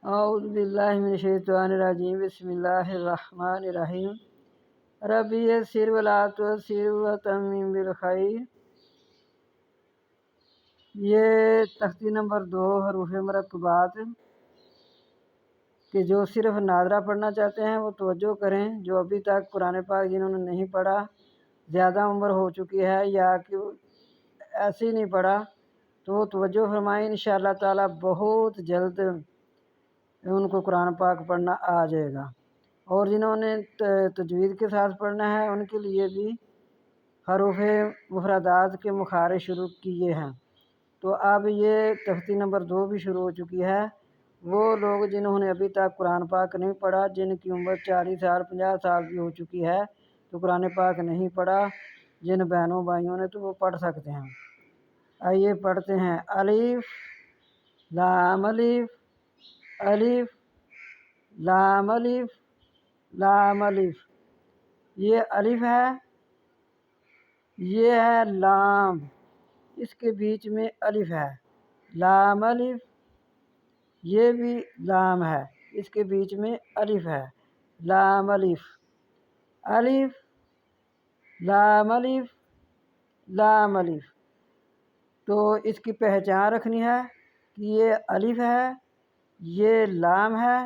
اعوذ باللہ من الشیطان الرجیم بسم اللہ الرحمن الرحیم ربی یسر ولا تعسر وتمم بالخیر۔ یہ تختی نمبر 2 حروف مرکبات کہ جو صرف نادرہ پڑھنا چاہتے ہیں وہ توجہ کریں۔ جو ابھی تک قرآن پاک جنہوں نے نہیں پڑھا، زیادہ عمر ہو چکی ہے یا کہ ایسے ہی نہیں پڑھا، تو وہ توجہ فرمائیں۔ انشاءاللہ تعالیٰ بہت جلد ان کو قرآن پاک پڑھنا آ جائے گا۔ اور جنہوں نے تجوید کے ساتھ پڑھنا ہے ان کے لیے بھی حروف مفردات کے مخارج شروع کیے ہیں۔ تو اب یہ تختی نمبر 2 بھی شروع ہو چکی ہے۔ وہ لوگ جنہوں نے ابھی تک قرآن پاک نہیں پڑھا، جن کی عمر 40 سال 50 سال بھی ہو چکی ہے تو قرآن پاک نہیں پڑھا، جن بہنوں بھائیوں نے، تو وہ پڑھ سکتے ہیں۔ آئیے پڑھتے ہیں۔ الف لام الف، الف لام الف، لام الف۔ یہ الف ہے، یہ ہے لام، اس کے بیچ میں الف ہے۔ لام الف، یہ بھی لام ہے، اس کے بیچ میں الف ہے۔ لام الف، الف لام الف، لام الف۔ تو اس کی پہچان رکھنی ہے کہ یہ الف ہے، یہ لام ہے،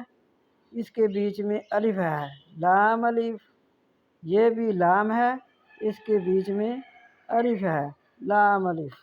اس کے بیچ میں الف ہے۔ لام الف، یہ بھی لام ہے، اس کے بیچ میں الف ہے۔ لام الف۔